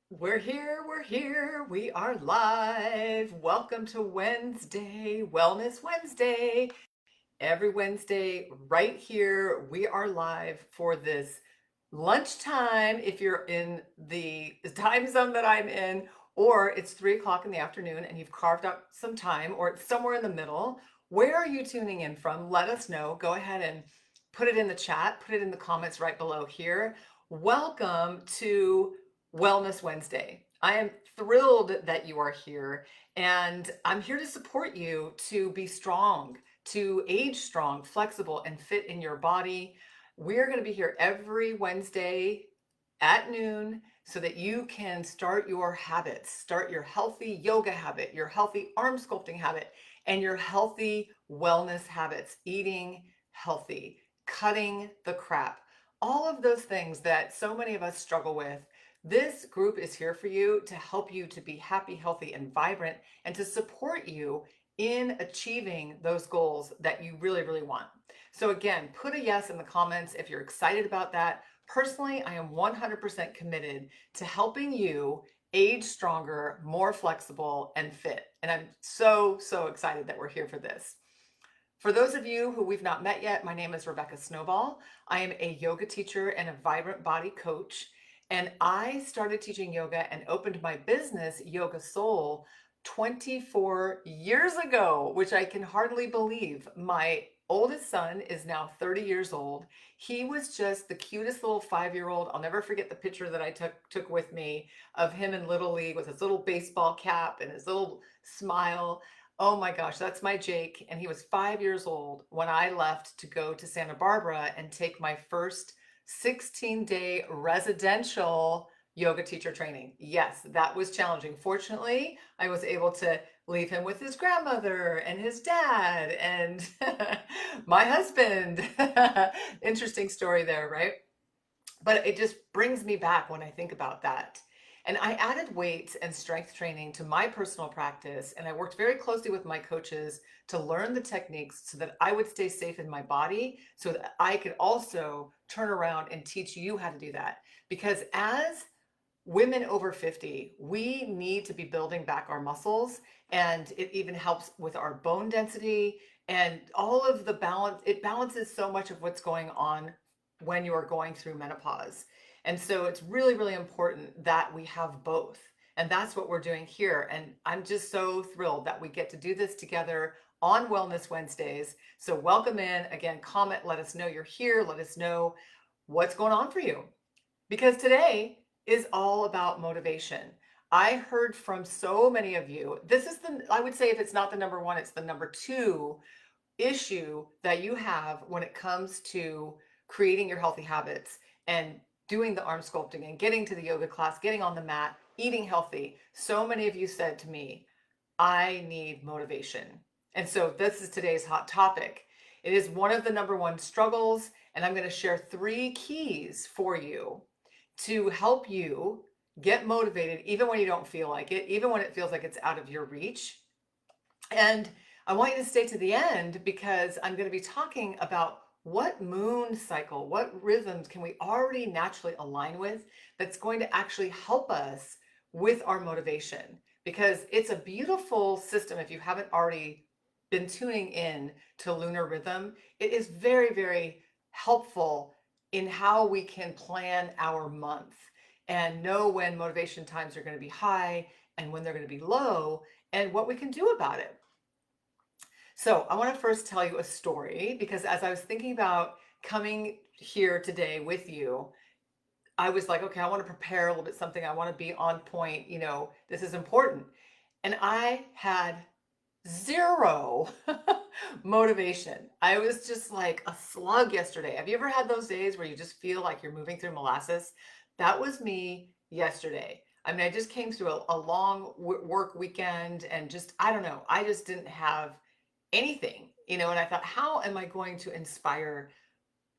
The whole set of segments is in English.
We are live. Welcome to Wednesday, Wellness Wednesday. Every Wednesday, right here, we are live for this lunchtime. If you're in the time zone that I'm in, or it's 3 o'clock in the afternoon and you've carved out some time, or it's somewhere in the middle, where are you tuning in from? Let us know. Go ahead and put it in the chat, put it in the comments right below here. Welcome to Wellness Wednesday. I am thrilled that you are here, and I'm here to support you to be strong, to age strong, flexible, and fit in your body. We're going to be here every Wednesday at noon so that you can start your habits, start your healthy yoga habit, your healthy arm sculpting habit, and your healthy wellness habits, eating healthy, cutting the crap, all of those things that so many of us struggle with. This group is here for you to help you to be happy, healthy, and vibrant, and to support you in achieving those goals that you really, really want. So again, put a yes in the comments if you're excited about that. Personally, I am 100% committed to helping you age stronger, more flexible, and fit. And I'm so, so excited that we're here for this. For those of you who we've not met yet, my name is Rebecca Snowball. I am a yoga teacher and a vibrant body coach. And I started teaching yoga and opened my business, Yoga Soul, 24 years ago, which I can hardly believe. My oldest son is now 30 years old. He was just the cutest little 5-year-old. I'll never forget the picture that I took with me of him in Little League with his little baseball cap and his little smile. Oh my gosh, that's my Jake. And he was 5 years old when I left to go to Santa Barbara and take my first 16-day residential yoga teacher training. Yes, that was challenging. Fortunately, I was able to leave him with his grandmother and his dad and my husband. Interesting story there, right? But it just brings me back when I think about that. And I added weights and strength training to my personal practice, and I worked very closely with my coaches to learn the techniques so that I would stay safe in my body, so that I could also turn around and teach you how to do that. Because as women over 50, we need to be building back our muscles, and it even helps with our bone density and all of the balance. It balances so much of what's going on when you are going through menopause. And so it's really, really important that we have both. And that's what we're doing here. And I'm just so thrilled that we get to do this together on Wellness Wednesdays. So welcome in. Again, comment, let us know you're here. Let us know what's going on for you. Because today is all about motivation. I heard from so many of you. This is I would say if it's not the number one, it's the number two issue that you have when it comes to creating your healthy habits and doing the arm sculpting and getting to the yoga class, getting on the mat, eating healthy. So many of you said to me, I need motivation. And so this is today's hot topic. It is one of the number one struggles, and I'm going to share 3 keys for you to help you get motivated, even when you don't feel like it, even when it feels like it's out of your reach. And I want you to stay to the end because I'm going to be talking about what moon cycle, what rhythms can we already naturally align with that's going to actually help us with our motivation. Because it's a beautiful system. If you haven't already been tuning in to lunar rhythm, it is very, very helpful in how we can plan our month and know when motivation times are going to be high and when they're going to be low and what we can do about it. So I want to first tell you a story because as I was thinking about coming here today with you, I was like, okay, I want to prepare a little bit something. I want to be on point. This is important. And I had zero motivation. I was just like a slug yesterday. Have you ever had those days where you just feel like you're moving through molasses? That was me yesterday. I mean, I just came through a long work weekend and just, I don't know, I just didn't have anything, and I thought, how am I going to inspire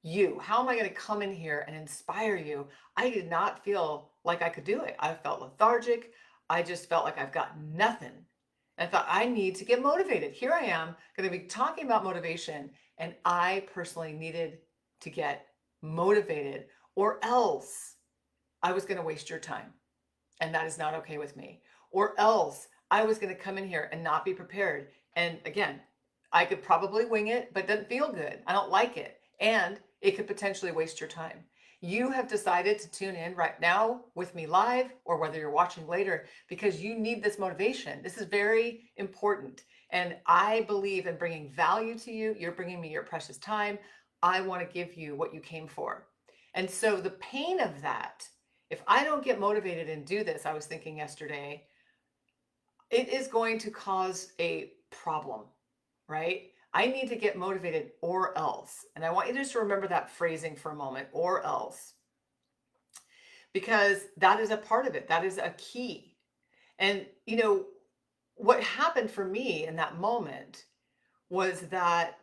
you? How am I going to come in here and inspire you? I did not feel like I could do it. I felt lethargic. I just felt like I've got nothing. And I thought, I need to get motivated. Here I am going to be talking about motivation. And I personally needed to get motivated, or else I was going to waste your time. and that is not okay with me. Or else I was going to come in here and not be prepared. And again, I could probably wing it, but it doesn't feel good. I don't like it. And it could potentially waste your time. You have decided to tune in right now with me live, or whether you're watching later, because you need this motivation. This is very important. And I believe in bringing value to you. You're bringing me your precious time. I want to give you what you came for. And so the pain of that, if I don't get motivated and do this, I was thinking yesterday, it is going to cause a problem, right? I need to get motivated or else. And I want you just to remember that phrasing for a moment, or else, because that is a part of it. That is a key. And, what happened for me in that moment was that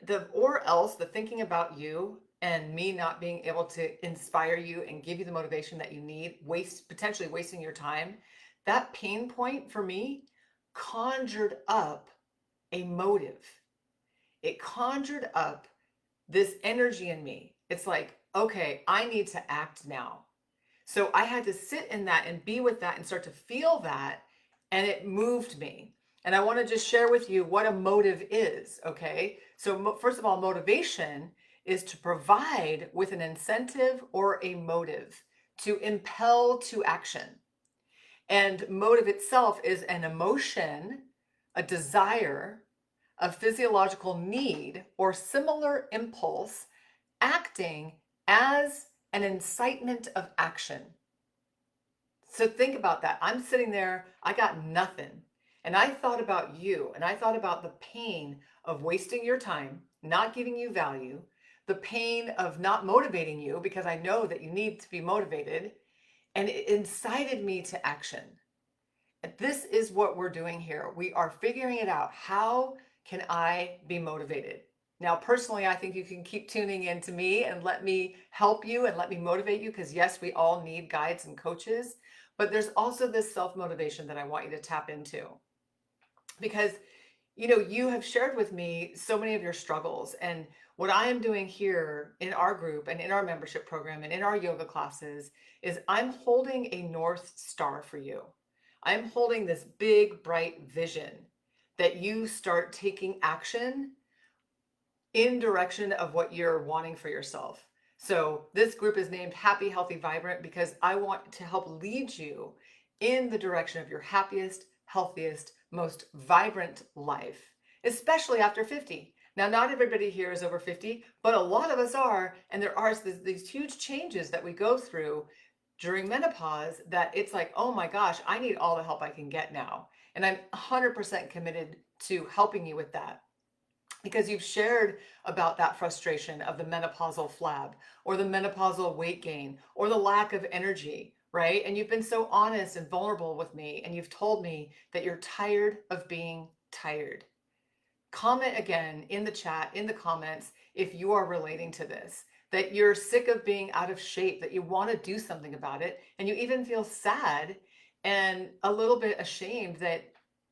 the or else, the thinking about you and me not being able to inspire you and give you the motivation that you need, potentially wasting your time, that pain point for me conjured up a motive. It conjured up this energy in me. It's like, okay, I need to act now. So I had to sit in that and be with that and start to feel that, and it moved me. And I want to just share with you what a motive is, okay? So first of all, motivation is to provide with an incentive or a motive to impel to action. And motive itself is an emotion, a desire, a physiological need, or similar impulse acting as an incitement of action. So think about that. I'm sitting there, I got nothing. And I thought about you, and I thought about the pain of wasting your time, not giving you value, the pain of not motivating you because I know that you need to be motivated, and it incited me to action. And this is what we're doing here. We are figuring it out. How can I be motivated? Now, personally, I think you can keep tuning in to me and let me help you and let me motivate you, because yes, we all need guides and coaches, but there's also this self-motivation that I want you to tap into, because you have shared with me so many of your struggles. And what I am doing here in our group and in our membership program and in our yoga classes is I'm holding a North Star for you. I'm holding this big, bright vision that you start taking action in direction of what you're wanting for yourself. So this group is named Happy, Healthy, Vibrant because I want to help lead you in the direction of your happiest, healthiest, most vibrant life, especially after 50. Now, not everybody here is over 50, but a lot of us are, and there are these huge changes that we go through during menopause that it's like, oh my gosh, I need all the help I can get now. And I'm 100% committed to helping you with that, because you've shared about that frustration of the menopausal flab or the menopausal weight gain or the lack of energy, right? And you've been so honest and vulnerable with me, and you've told me that you're tired of being tired. Comment again in the chat, in the comments, if you are relating to this, that you're sick of being out of shape, that you want to do something about it, and you even feel sad and a little bit ashamed that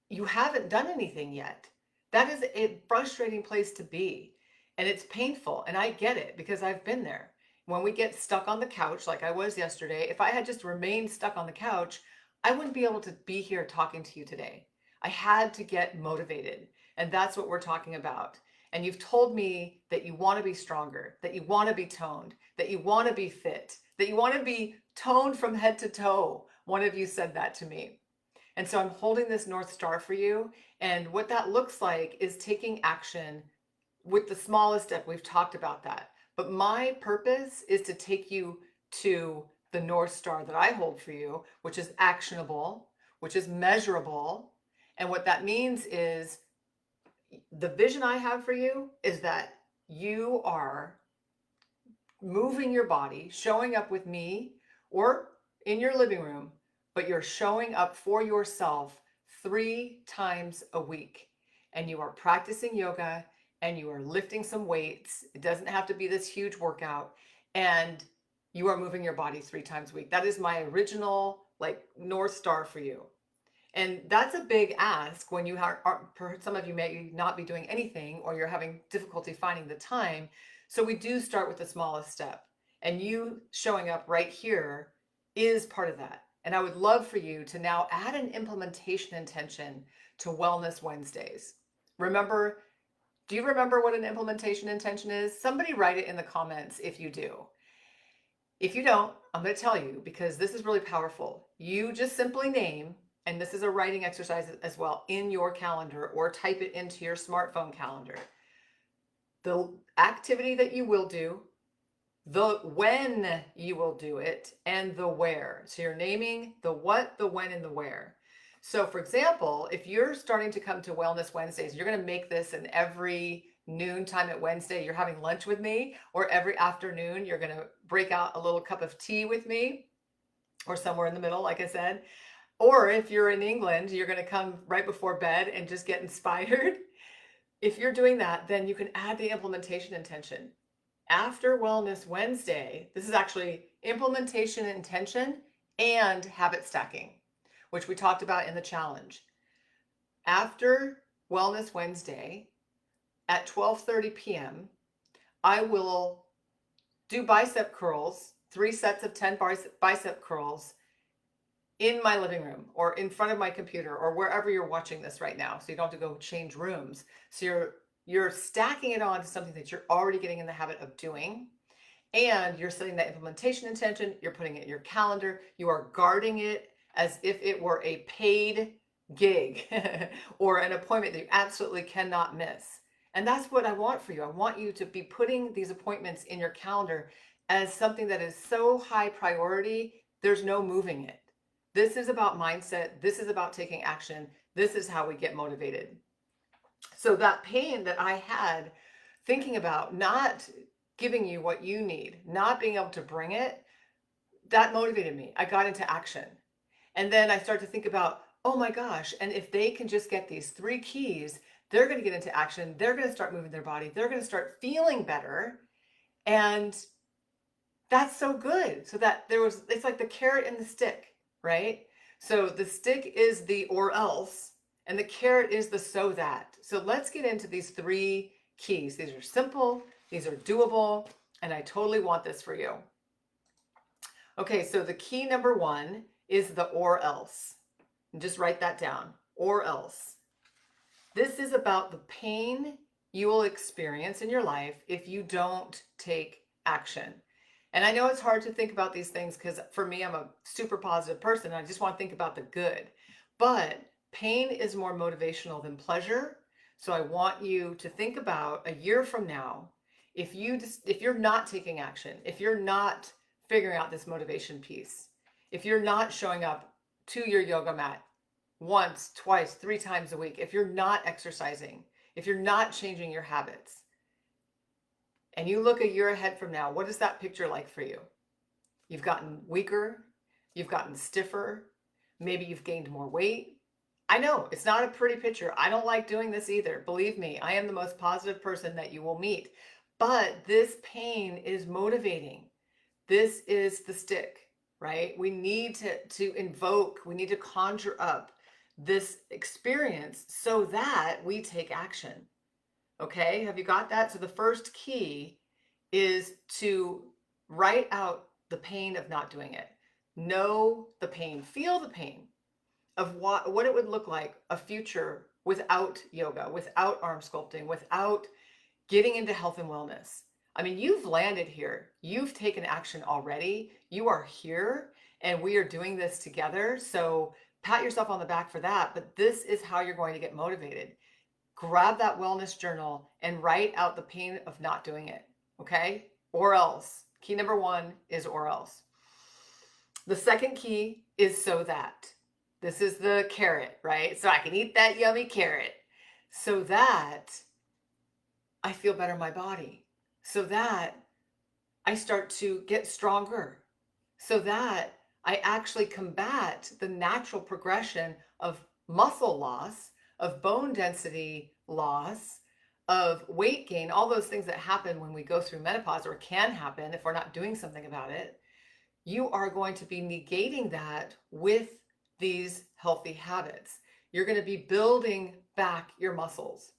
you haven't done anything yet. That is a frustrating place to be, and it's painful, and I get it because I've been there. When we get stuck on the couch, like I was yesterday, if I had just remained stuck on the couch, I wouldn't be able to be here talking to you today. I had to get motivated, and that's what we're talking about. And you've told me that you want to be stronger, that you want to be toned, that you want to be fit, that you want to be toned from head to toe. One of you said that to me. And so I'm holding this North Star for you. And what that looks like is taking action with the smallest step. We've talked about that. But my purpose is to take you to the North Star that I hold for you, which is actionable, which is measurable. And what that means is the vision I have for you is that you are moving your body, showing up with me or in your living room, but you're showing up for yourself 3 times a week. And you are practicing yoga and you are lifting some weights. It doesn't have to be this huge workout. And you are moving your body 3 times a week. That is my original North Star for you. And that's a big ask when you are, some of you may not be doing anything or you're having difficulty finding the time. So we do start with the smallest step. And you showing up right here is part of that. And I would love for you to now add an implementation intention to Wellness Wednesdays. Remember, do you remember what an implementation intention is? Somebody write it in the comments if you do. If you don't, I'm going to tell you because this is really powerful. You just simply name, and this is a writing exercise as well, in your calendar or type it into your smartphone calendar. The activity that you will do, the when you will do it, and the where. So you're naming the what, the when, and the where. So for example, if you're starting to come to Wellness Wednesdays, you're going to make this an every noon time at Wednesday, you're having lunch with me, or every afternoon, you're going to break out a little cup of tea with me, or somewhere in the middle, like I said. Or if you're in England, you're going to come right before bed and just get inspired. If you're doing that, then you can add the implementation intention. After Wellness Wednesday, this is actually implementation intention and habit stacking, which we talked about in the challenge. After Wellness Wednesday at 12:30 p.m., I will do bicep curls, 3 sets of 10 bicep curls in my living room or in front of my computer or wherever you're watching this right now. So you don't have to go change rooms. So you're stacking it on to something that you're already getting in the habit of doing. And you're setting that implementation intention, you're putting it in your calendar, you are guarding it as if it were a paid gig or an appointment that you absolutely cannot miss. And that's what I want for you. I want you to be putting these appointments in your calendar as something that is so high priority, there's no moving it. This is about mindset. This is about taking action. This is how we get motivated. So that pain that I had thinking about not giving you what you need, not being able to bring it, that motivated me. I got into action. And then I started to think about, oh my gosh, and if they can just get these 3 keys, they're going to get into action. They're going to start moving their body. They're going to start feeling better. And that's so good. So that it's like the carrot and the stick, right? So the stick is the or else, and the carrot is the so that. So let's get into these 3 keys. These are simple, these are doable, and I totally want this for you. Okay, so the key number 1 is the or else. And just write that down, or else. This is about the pain you will experience in your life if you don't take action. And I know it's hard to think about these things because for me, I'm a super positive person. And I just want to think about the good. But pain is more motivational than pleasure. So I want you to think about a year from now, if you're not taking action, if you're not figuring out this motivation piece, if you're not showing up to your yoga mat once, twice, 3 times a week, if you're not exercising, if you're not changing your habits, and you look a year ahead from now, what is that picture like for you? You've gotten weaker, you've gotten stiffer, maybe you've gained more weight. I know it's not a pretty picture. I don't like doing this either. Believe me, I am the most positive person that you will meet. But this pain is motivating. This is the stick, right? We need to invoke, we need to conjure up this experience so that we take action. Okay, have you got that? So the first key is to write out the pain of not doing it. Know the pain, feel the pain of what it would look like a future without yoga, without arm sculpting, without getting into health and wellness. I mean, you've landed here. You've taken action already. You are here and we are doing this together. So pat yourself on the back for that. But this is how you're going to get motivated. Grab that wellness journal and write out the pain of not doing it. Okay? Or else. Key number 1 is or else. The second key is so that. This is the carrot, right? So I can eat that yummy carrot. So that I feel better in my body. So that I start to get stronger. So that I actually combat the natural progression of muscle loss, of bone density loss, of weight gain, all those things that happen when we go through menopause or can happen if we're not doing something about it. You are going to be negating that with these healthy habits. You're going to be building back your muscles.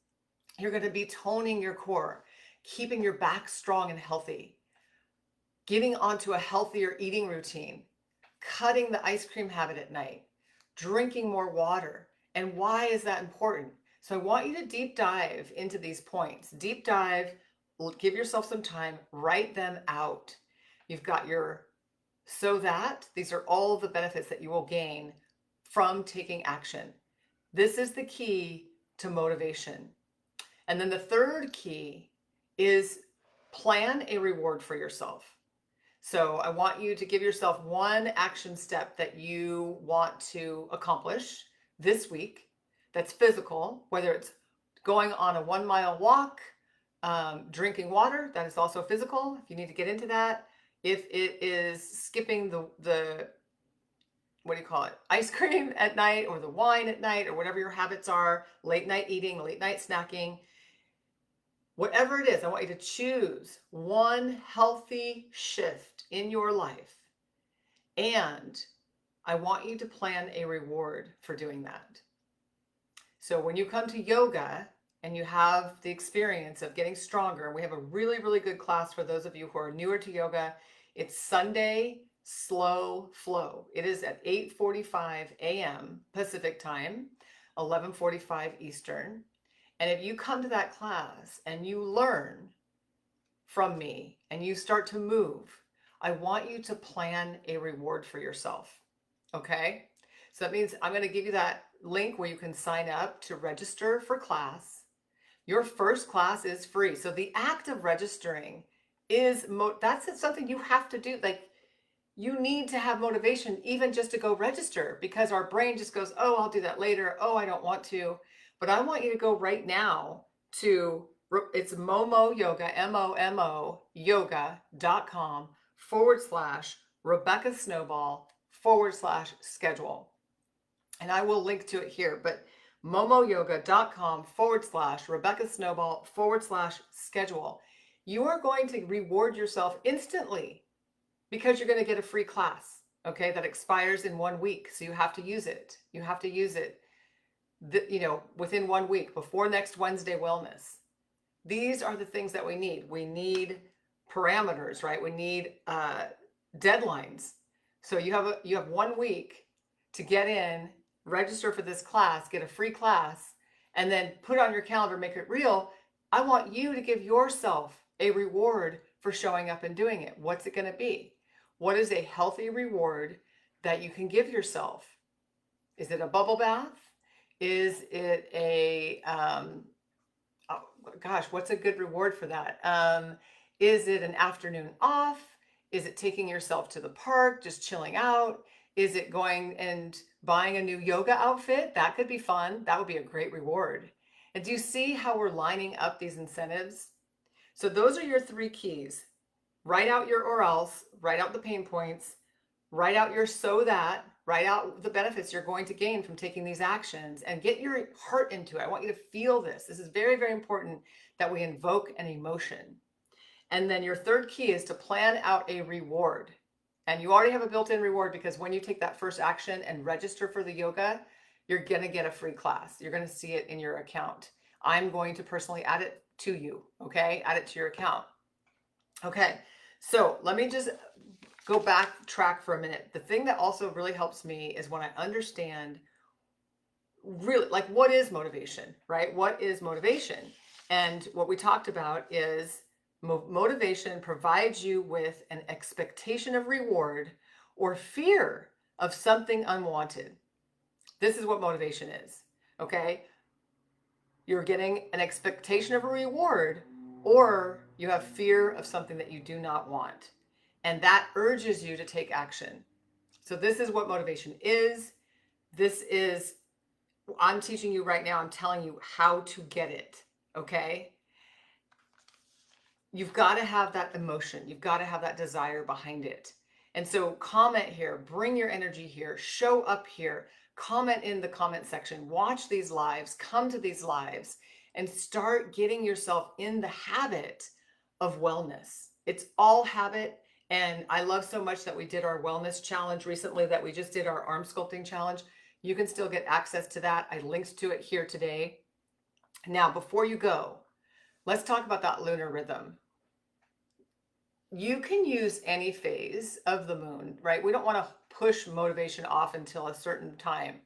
You're going to be toning your core, keeping your back strong and healthy, getting onto a healthier eating routine, cutting the ice cream habit at night, drinking more water. And why is that important? So I want you to deep dive into these points. Deep dive, give yourself some time, write them out. You've got your so that these are all the benefits that you will gain from taking action. This is the key to motivation. And then the third key is plan a reward for yourself. So I want you to give yourself one action step that you want to accomplish this week that's physical, whether it's going on a 1 mile walk, drinking water, that is also physical if you need to get into that. If it is skipping the what do you call it, ice cream at night or the wine at night or whatever your habits are, late night eating, late night snacking, whatever it is, I want you to choose one healthy shift in your life. And I want you to plan a reward for doing that. So when you come to yoga and you have the experience of getting stronger, we have a really, really good class for those of you who are newer to yoga. It's Sunday Slow Flow. It is at 8:45 a.m. Pacific time, 11:45 Eastern. And if you come to that class and you learn from me and you start to move, I want you to plan a reward for yourself. Okay? So that means I'm going to give you that link where you can sign up to register for class. Your first class is free. So the act of registering is, that's something you have to do. Like, you need to have motivation even just to go register, because our brain just goes, oh, I'll do that later. Oh, I don't want to. But I want you to go right now to, it's Momo Yoga, MOMO yoga.com/Rebecca Snowball /schedule. And I will link to it here, but momoyoga.com/Rebecca Snowball /schedule. You are going to reward yourself instantly because you're going to get a free class, okay, that expires in 1 week. So you have to use it. You have to use it, within 1 week, before next Wednesday Wellness. These are the things that we need. We need parameters, right? We need deadlines. So you have 1 week to get in, register for this class, get a free class, and then put it on your calendar, make it real. I want you to give yourself a reward for showing up and doing it. What's it going to be? What is a healthy reward that you can give yourself? Is it a bubble bath? Is it a, what's a good reward for that? Is it an afternoon off? Is it taking yourself to the park, just chilling out? Is it going and buying a new yoga outfit? That could be fun. That would be a great reward. And do you see how we're lining up these incentives? So those are your 3 keys. Write out your or else, write out the pain points, write out your so that, write out the benefits you're going to gain from taking these actions, and get your heart into it. I want you to feel this. This is very, very important that we invoke an emotion. And then your 3rd key is to plan out a reward. And you already have a built-in reward, because when you take that first action and register for the yoga, you're going to get a free class. You're going to see it in your account. I'm going to personally add it to you, okay? Add it to your account. Okay, so let me just go backtrack for a minute. The thing that also really helps me is when I understand really, like, what is motivation, right? What is motivation? And what we talked about is motivation provides you with an expectation of reward or fear of something unwanted. This is what motivation is, okay? You're getting an expectation of a reward, or you have fear of something that you do not want. And that urges you to take action. So this is what motivation is. This is, I'm teaching you right now, I'm telling you how to get it, okay? You've got to have that emotion. You've got to have that desire behind it. And so comment here, bring your energy here, show up here, comment in the comment section, watch these lives, come to these lives, and start getting yourself in the habit of wellness. It's all habit. And I love so much that we did our wellness challenge recently, that we just did our Arm-Sculpting challenge. You can still get access to that. I linked to it here today. Now, before you go, let's talk about that lunar rhythm. You can use any phase of the moon, right? We don't want to push motivation off until a certain time.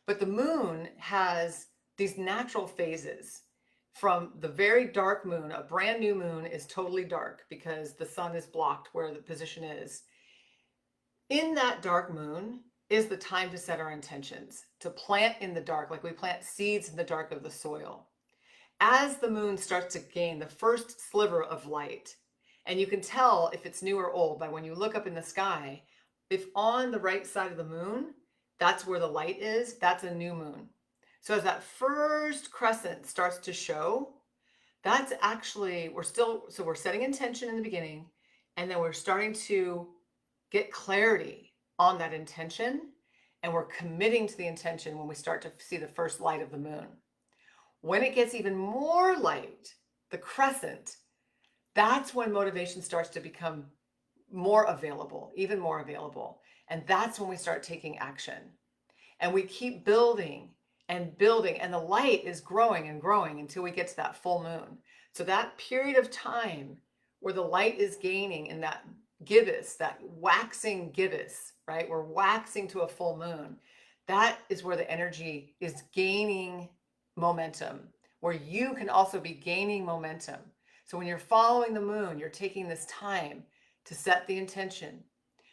But the moon has these natural phases. From the very dark moon, a brand new moon is totally dark because the sun is blocked where the position is. In that dark moon is the time to set our intentions, to plant in the dark, like we plant seeds in the dark of the soil. As the moon starts to gain the first sliver of light, and you can tell if it's new or old by when you look up in the sky, if on the right side of the moon, that's where the light is, that's a new moon. So as that first crescent starts to show, that's actually, we're setting intention in the beginning, and then we're starting to get clarity on that intention, and we're committing to the intention when we start to see the first light of the moon. When it gets even more light, the crescent, that's when motivation starts to become more available, even more available. And that's when we start taking action. And we keep building and building, and the light is growing and growing until we get to that full moon. So that period of time where the light is gaining in that gibbous, that waxing gibbous, right? We're waxing to a full moon. That is where the energy is gaining momentum, where you can also be gaining momentum. So when you're following the moon, you're taking this time to set the intention,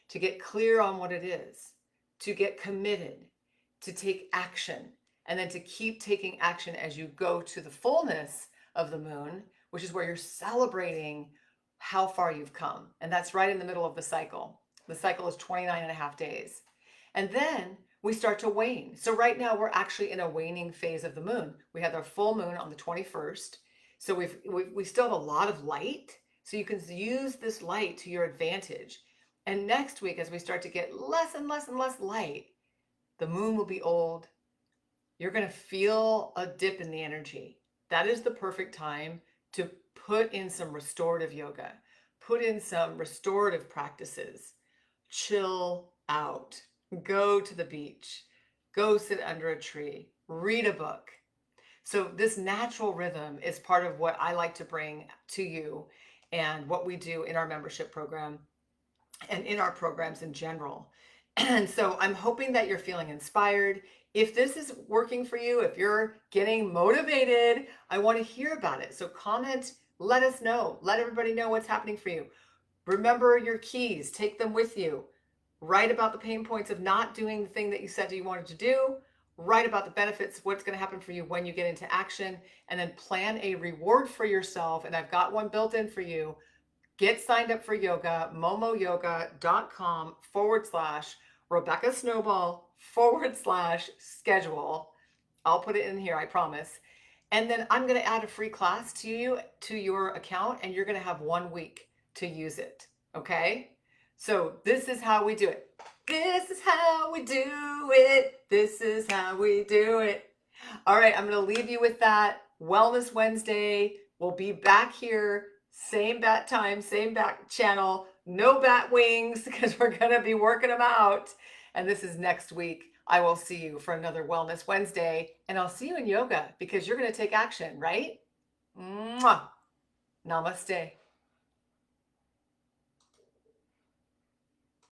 to get clear on what it is, to get committed, to take action, and then to keep taking action as you go to the fullness of the moon, which is where you're celebrating how far you've come. And that's right in the middle of the cycle. The cycle is 29 and a half days. And then we start to wane. So right now we're actually in a waning phase of the moon. We had our full moon on the 21st. So we still have a lot of light. So you can use this light to your advantage. And next week, as we start to get less and less and less light, the moon will be old. You're going to feel a dip in the energy. That is the perfect time to put in some restorative yoga, put in some restorative practices, chill out, go to the beach, go sit under a tree, read a book. So this natural rhythm is part of what I like to bring to you and what we do in our membership program and in our programs in general. And so I'm hoping that you're feeling inspired. If this is working for you, if you're getting motivated, I want to hear about it. So comment, let us know. Let everybody know what's happening for you. Remember your keys, take them with you. Write about the pain points of not doing the thing that you said you wanted to do. Write about the benefits, what's going to happen for you when you get into action, and then plan a reward for yourself. And I've got one built in for you. Get signed up for yoga, momoyoga.com/Rebecca Snowball/schedule. I'll put it in here, I promise. And then I'm going to add a free class to you, to your account, and you're going to have 1 week to use it. Okay? So this is how we do it. This is how we do it. This is how we do it. All right, I'm going to leave you with that. Wellness Wednesday. We'll be back here. Same bat time, same bat channel, no bat wings because we're going to be working them out. And this is next week. I will see you for another Wellness Wednesday, and I'll see you in yoga because you're going to take action, right? Mwah. Namaste.